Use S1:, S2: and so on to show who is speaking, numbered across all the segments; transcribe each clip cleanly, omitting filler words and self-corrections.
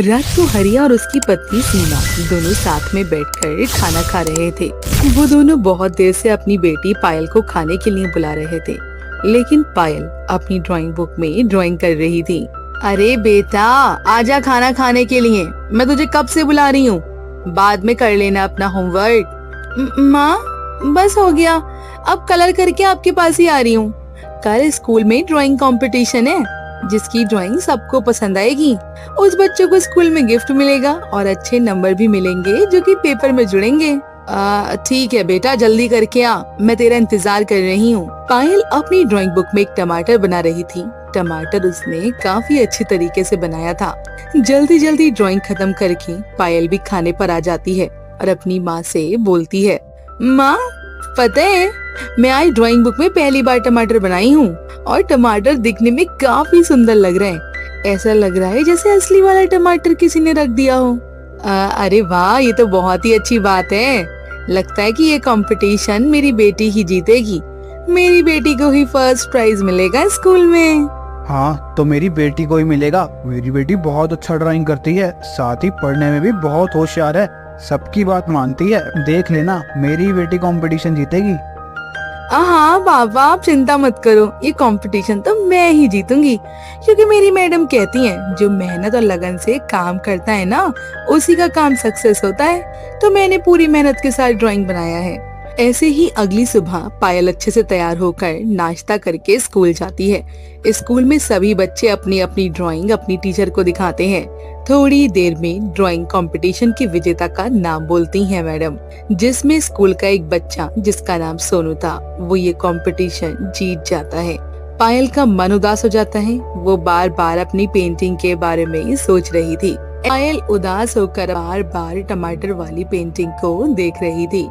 S1: रात को हरिया और उसकी पत्नी सीमा दोनों साथ में बैठकर खाना खा रहे थे। वो दोनों बहुत देर से अपनी बेटी पायल को खाने के लिए बुला रहे थे, लेकिन पायल अपनी ड्राइंग बुक में ड्राइंग कर रही थी। अरे बेटा, आजा खाना खाने के लिए, मैं तुझे कब से बुला रही हूँ। बाद में कर लेना अपना होमवर्क। माँ, बस हो गया, अब कलर करके आपके पास ही आ रही हूँ। कल स्कूल में ड्राइंग कंपटीशन है, जिसकी ड्राइंग सबको पसंद आएगी उस बच्चों को स्कूल में गिफ्ट मिलेगा और अच्छे नंबर भी मिलेंगे जो कि पेपर में जुड़ेंगे। ठीक है बेटा, जल्दी करके आ, मैं तेरा इंतजार कर रही हूँ। पायल अपनी ड्राइंग बुक में एक टमाटर बना रही थी। टमाटर उसने काफी अच्छे तरीके से बनाया था। जल्दी जल्दी ड्राइंग खत्म करके पायल भी खाने पर आ जाती है और अपनी माँ से बोलती है, माँ पता है, मैं आज ड्राइंग बुक में पहली बार टमाटर बनाई हूँ और टमाटर दिखने में काफी सुंदर लग रहे हैं। ऐसा लग रहा है जैसे असली वाला टमाटर किसी ने रख दिया हो। अरे वाह, ये तो बहुत ही अच्छी बात है। लगता है कि ये कंपटीशन मेरी बेटी ही जीतेगी। मेरी बेटी को ही फर्स्ट प्राइज मिलेगा स्कूल में।
S2: हाँ, तो मेरी बेटी को ही मिलेगा। मेरी बेटी बहुत अच्छा ड्राइंग करती है, साथ ही पढ़ने में भी बहुत होशियार है, सबकी बात मानती है। देख लेना, मेरी बेटी कंपटीशन जीतेगी।
S1: हाँ बाबा, आप चिंता मत करो, ये कंपटीशन तो मैं ही जीतूंगी, क्योंकि मेरी मैडम कहती हैं जो मेहनत और लगन से काम करता है ना, उसी का काम सक्सेस होता है। तो मैंने पूरी मेहनत के साथ ड्राइंग बनाया है। ऐसे ही अगली सुबह पायल अच्छे से तैयार होकर नाश्ता करके स्कूल जाती है। स्कूल में सभी बच्चे अपनी अपनी ड्राइंग अपनी टीचर को दिखाते हैं। थोड़ी देर में ड्राइंग कंपटीशन की विजेता का नाम बोलती है मैडम, जिसमें स्कूल का एक बच्चा जिसका नाम सोनू था, वो ये कंपटीशन जीत जाता है। पायल का मन उदास हो जाता है। वो बार बार अपनी पेंटिंग के बारे में ही सोच रही थी। पायल उदास होकर बार बार टमाटर वाली पेंटिंग को देख रही थी।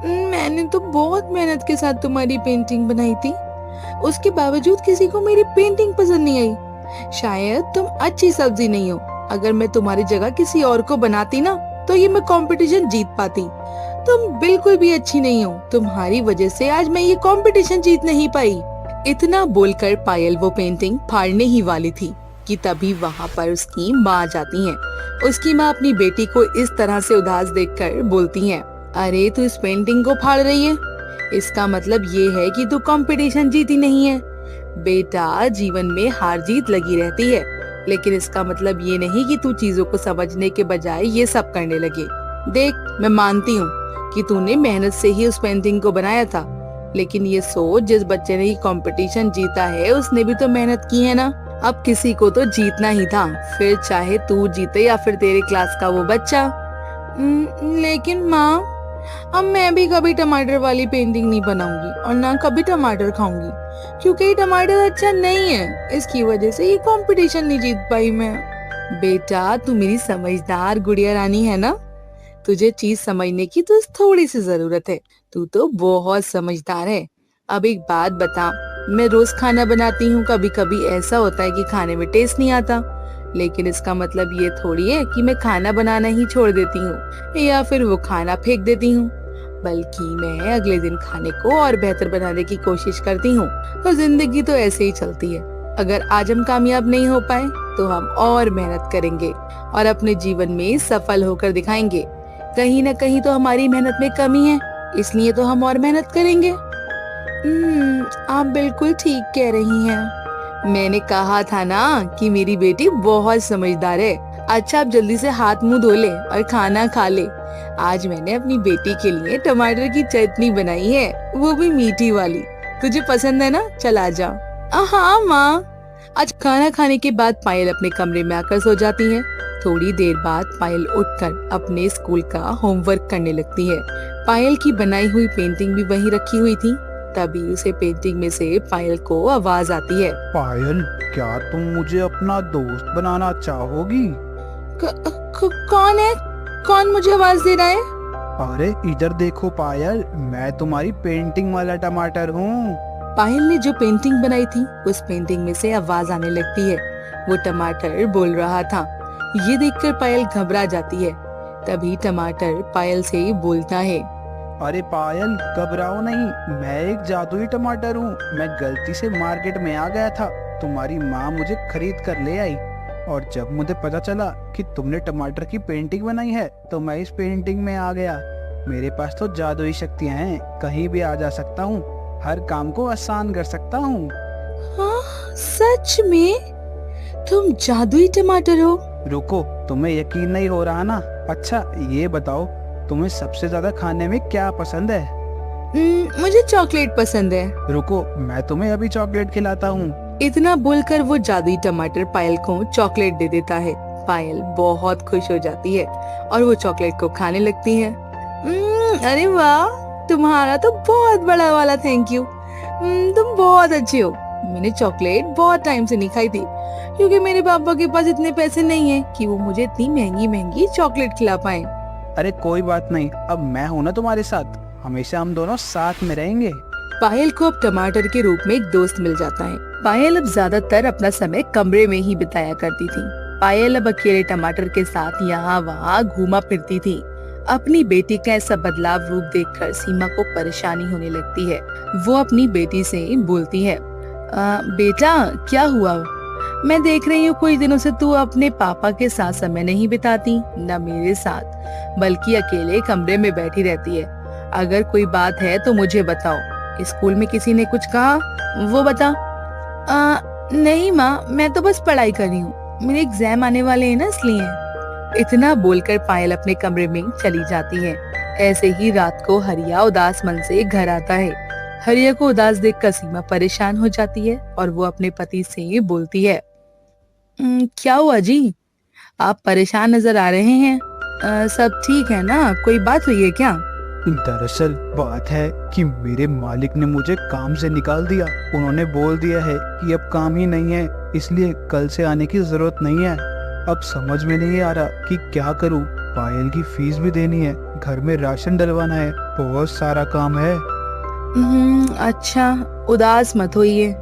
S1: मैंने तो बहुत मेहनत के साथ तुम्हारी पेंटिंग बनाई थी, उसके बावजूद किसी को मेरी पेंटिंग पसंद नहीं आई। शायद तुम अच्छी सब्जी नहीं हो। अगर मैं तुम्हारी जगह किसी और को बनाती ना, तो ये मैं कंपटीशन जीत पाती। तुम बिल्कुल भी अच्छी नहीं हो। तुम्हारी वजह से आज मैं ये कंपटीशन जीत नहीं पाई। इतना बोलकर पायल वो पेंटिंग फाड़ने ही वाली थी कि तभी वहाँ पर उसकी माँ आ जाती है। उसकी माँ अपनी बेटी को इस तरह से उदास देखकर बोलती है, अरे तू इस पेंटिंग को फाड़ रही है, इसका मतलब ये है कि तू कंपटीशन जीती नहीं है। बेटा, जीवन में हार जीत लगी रहती है, लेकिन इसका मतलब ये नहीं कि तू चीजों को समझने के बजाय ये सब करने लगे। देख, मैं मानती हूँ कि तूने मेहनत से ही उस पेंटिंग को बनाया था, लेकिन ये सोच, जिस बच्चे ने ये कंपटीशन जीता है उसने भी तो मेहनत की है ना। अब किसी को तो जीतना ही था, फिर चाहे तू जीते या फिर तेरे क्लास का वो बच्चा। लेकिन माँ, अब मैं भी कभी टमाटर वाली पेंटिंग नहीं बनाऊंगी और ना कभी टमाटर खाऊंगी, क्योंकि ये टमाटर अच्छा नहीं है। इसकी वजह से ये कंपटीशन नहीं जीत पाई मैं। बेटा, तू मेरी समझदार गुड़िया रानी है ना। तुझे चीज समझने की तो थोड़ी सी जरूरत है। तू तो बहुत समझदार है। अब एक बात बता, मैं रोज खाना बनाती हूँ, कभी कभी ऐसा होता है कि खाने में टेस्ट नहीं आता, लेकिन इसका मतलब ये थोड़ी है कि मैं खाना बनाना ही छोड़ देती हूँ या फिर वो खाना फेंक देती हूँ, बल्कि मैं अगले दिन खाने को और बेहतर बनाने की कोशिश करती हूँ। तो जिंदगी तो ऐसे ही चलती है। अगर आज हम कामयाब नहीं हो पाए तो हम और मेहनत करेंगे और अपने जीवन में सफल होकर दिखाएंगे। कहीं न कहीं तो हमारी मेहनत में कमी है, इसलिए तो हम और मेहनत करेंगे। आप बिल्कुल ठीक कह रही हैं। मैंने कहा था ना कि मेरी बेटी बहुत समझदार है। अच्छा, अब जल्दी से हाथ मुंह धो ले और खाना खा ले। आज मैंने अपनी बेटी के लिए टमाटर की चटनी बनाई है, वो भी मीठी वाली। तुझे पसंद है ना? चल आ जा। हाँ माँ। आज खाना खाने के बाद पायल अपने कमरे में आकर सो जाती है। थोड़ी देर बाद पायल उठकर अपने स्कूल का होमवर्क करने लगती है। पायल की बनाई हुई पेंटिंग भी वहीं रखी हुई थी। तभी उसे पेंटिंग में से पायल को आवाज आती है,
S2: पायल, क्या तुम मुझे अपना दोस्त बनाना चाहोगी?
S1: कौन है? कौन मुझे आवाज दे रहा है?
S2: अरे इधर देखो पायल, मैं तुम्हारी पेंटिंग वाला टमाटर हूँ।
S1: पायल ने जो पेंटिंग बनाई थी, उस पेंटिंग में से आवाज आने लगती है। वो टमाटर बोल रहा था। ये देखकर पायल घबरा जाती है। तभी टमाटर पायल से बोलता है,
S2: अरे पायल, घबराओ नहीं, मैं एक जादुई टमाटर हूँ। मैं गलती से मार्केट में आ गया था, तुम्हारी माँ मुझे खरीद कर ले आई। और जब मुझे पता चला कि तुमने टमाटर की पेंटिंग बनाई है तो मैं इस पेंटिंग में आ गया। मेरे पास तो जादुई शक्तियां हैं, कहीं भी आ जा सकता हूँ, हर काम को आसान कर सकता हूँ।
S1: हाँ, सच में तुम जादुई टमाटर हो?
S2: रुको, तुम्हें यकीन नहीं हो रहा ना? अच्छा ये बताओ, तुम्हें सबसे ज्यादा खाने में क्या पसंद है?
S1: मुझे चॉकलेट पसंद है।
S2: रुको, मैं तुम्हें अभी चॉकलेट खिलाता हूँ।
S1: इतना बोलकर वो जादुई टमाटर पायल को चॉकलेट दे देता है। पायल बहुत खुश हो जाती है और वो चॉकलेट को खाने लगती है। अरे वाह, तुम्हारा तो बहुत बड़ा वाला थैंक यू। तुम बहुत अच्छी हो। मैंने चॉकलेट बहुत टाइम से नहीं खाई थी क्योंकि मेरे पापा के पास इतने पैसे नहीं है कि वो मुझे इतनी महंगी महंगी चॉकलेट खिला पाए।
S2: अरे कोई बात नहीं, अब मैं हूँ ना तुम्हारे साथ, हमेशा हम दोनों साथ में रहेंगे।
S1: पायल को अब टमाटर के रूप में एक दोस्त मिल जाता है। पायल अब ज्यादातर अपना समय कमरे में ही बिताया करती थी। पायल अब अकेले टमाटर के साथ यहाँ वहाँ घूमा फिरती थी। अपनी बेटी का ऐसा बदलाव रूप देखकर सीमा को परेशानी होने लगती है। वो अपनी बेटी से बोलती है, बेटा क्या हुआ? मैं देख रही हूँ कुछ दिनों से तू अपने पापा के साथ समय नहीं बिताती, न मेरे साथ, बल्कि अकेले कमरे में बैठी रहती है। अगर कोई बात है तो मुझे बताओ। स्कूल में किसी ने कुछ कहा? वो बता। नहीं माँ, मैं तो बस पढ़ाई कर रही हूँ, मेरे एग्जाम आने वाले हैं ना, इसलिए। इतना बोलकर पायल अपने कमरे में चली जाती है। ऐसे ही रात को हरिया उदास मन से घर आता है। हरिया को उदास देखकर सीमा परेशान हो जाती है और वो अपने पति से बोलती है, क्या हुआ जी? आप परेशान नजर आ रहे हैं। सब ठीक है ना? कोई बात हुई है क्या?
S2: दरअसल बात है कि मेरे मालिक ने मुझे काम से निकाल दिया। उन्होंने बोल दिया है कि अब काम ही नहीं है, इसलिए कल से आने की जरूरत नहीं है। अब समझ में नहीं आ रहा कि क्या करूं। पायल की फीस भी देनी है, घर में राशन डलवाना है, बहुत सारा काम है।
S1: अच्छा, उदास मत होइए।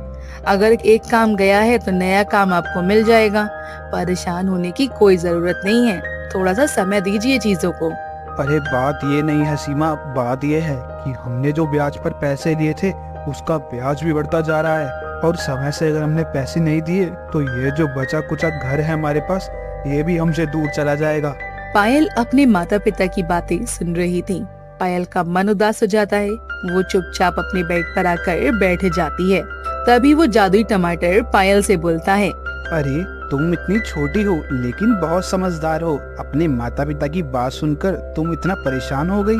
S1: अगर एक काम गया है तो नया काम आपको मिल जाएगा। परेशान होने की कोई जरूरत नहीं है, थोड़ा सा समय दीजिए चीजों को।
S2: अरे बात ये नहीं है सीमा, बात ये है कि हमने जो ब्याज पर पैसे लिए थे उसका ब्याज भी बढ़ता जा रहा है, और समय से अगर हमने पैसे नहीं दिए तो ये जो बचा कुचा घर है हमारे पास, ये भी हमसे दूर चला जाएगा।
S1: पायल अपने माता पिता की बातें सुन रही थी। पायल का मन उदास हो जाता है। वो चुपचाप अपने बेड पर आकर बैठ जाती है। तभी वो जादुई टमाटर पायल से बोलता है,
S2: अरे तुम इतनी छोटी हो लेकिन बहुत समझदार हो। अपने माता पिता की बात सुनकर तुम इतना परेशान हो गई?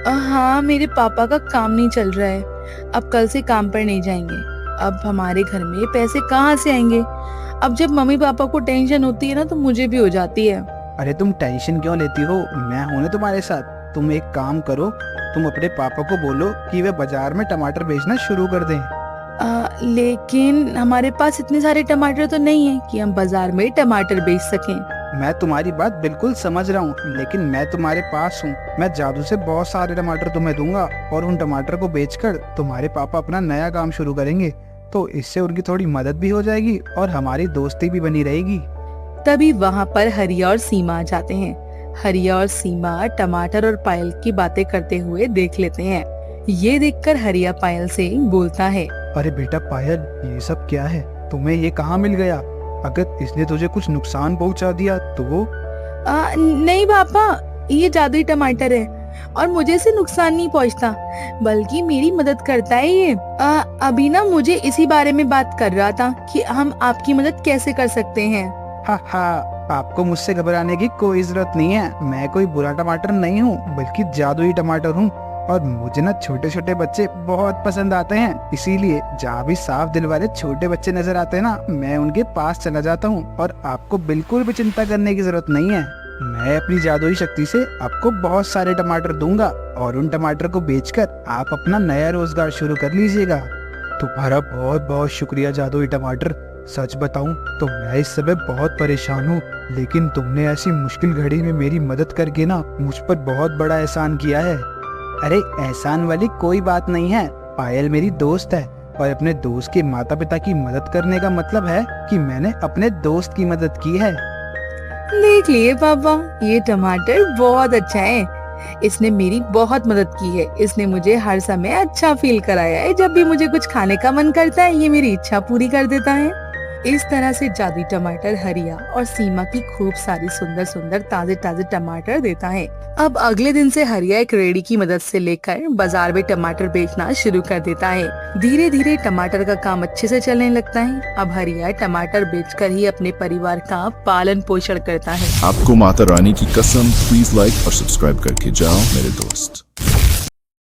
S1: हाँ, मेरे पापा का काम नहीं चल रहा है, अब कल से काम पर नहीं जाएंगे। अब हमारे घर में पैसे कहाँ से आएंगे? अब जब मम्मी पापा को टेंशन होती है ना तो मुझे भी हो जाती है।
S2: अरे तुम टेंशन क्यों लेती हो, मैं हूं ना तुम्हारे साथ। तुम एक काम करो, तुम अपने पापा को बोलो कि वे बाजार में टमाटर बेचना शुरू कर दें।
S1: लेकिन हमारे पास इतने सारे टमाटर तो नहीं है कि हम बाजार में टमाटर बेच सकें।
S2: मैं तुम्हारी बात बिल्कुल समझ रहा हूँ, लेकिन मैं तुम्हारे पास हूँ। मैं जादू से बहुत सारे टमाटर तुम्हें दूंगा और उन टमाटर को बेचकर तुम्हारे पापा अपना नया काम शुरू करेंगे। तो इससे उनकी थोड़ी मदद भी हो जाएगी और हमारी दोस्ती भी बनी रहेगी।
S1: तभी वहाँ पर हरिया और सीमा आ जाते हैं। हरिया और सीमा टमाटर और पायल की बातें करते हुए देख लेते हैं। ये देखकर हरिया पायल से बोलता है,
S2: अरे बेटा पायल, ये सब क्या है? तुम्हें ये कहाँ मिल गया? अगर इसने तुझे कुछ नुकसान पहुँचा दिया तो?
S1: नहीं पापा, ये जादुई टमाटर है और मुझे इसे नुकसान नहीं पहुँचता, बल्कि मेरी मदद करता है ये। अभी ना मुझे इसी बारे में बात कर रहा था कि हम आपकी मदद कैसे कर सकते हैं।
S2: हा, आपको मुझसे घबराने की कोई जरूरत नहीं है। मैं कोई बुरा टमाटर नहीं हूँ, बल्कि जादुई टमाटर हूँ। और मुझे ना छोटे छोटे बच्चे बहुत पसंद आते हैं, इसीलिए जहाँ भी साफ दिल वाले छोटे बच्चे नजर आते हैं ना, मैं उनके पास चला जाता हूँ। और आपको बिल्कुल भी चिंता करने की जरूरत नहीं है। मैं अपनी जादुई शक्ति से आपको बहुत सारे टमाटर दूंगा और उन टमाटर को बेचकर आप अपना नया रोजगार शुरू कर लीजिएगा। तुम्हारा बहुत बहुत शुक्रिया जादुई टमाटर। सच बताऊं तो मैं इस समय बहुत परेशान हूँ, लेकिन तुमने ऐसी मुश्किल घड़ी में मेरी मदद करके ना मुझ पर बहुत बड़ा एहसान किया है। अरे एहसान वाली कोई बात नहीं है, पायल मेरी दोस्त है और अपने दोस्त के माता पिता की मदद करने का मतलब है कि मैंने अपने दोस्त की मदद की है।
S1: देख लिए पापा, ये टमाटर बहुत अच्छा है। इसने मेरी बहुत मदद की है। इसने मुझे हर समय अच्छा फील कराया है। जब भी मुझे कुछ खाने का मन करता है, ये मेरी इच्छा पूरी कर देता है। इस तरह से जादुई टमाटर हरिया और सीमा की खूब सारी सुंदर सुंदर ताजे ताजे टमाटर देता है। अब अगले दिन से हरिया एक रेडी की मदद से लेकर बाजार में टमाटर बेचना शुरू कर देता है। धीरे धीरे टमाटर का काम अच्छे से चलने लगता है। अब हरिया टमाटर बेचकर ही अपने परिवार का पालन पोषण करता है।
S3: आपको माता रानी की कसम, प्लीज लाइक और सब्सक्राइब करके जाओ मेरे दोस्त।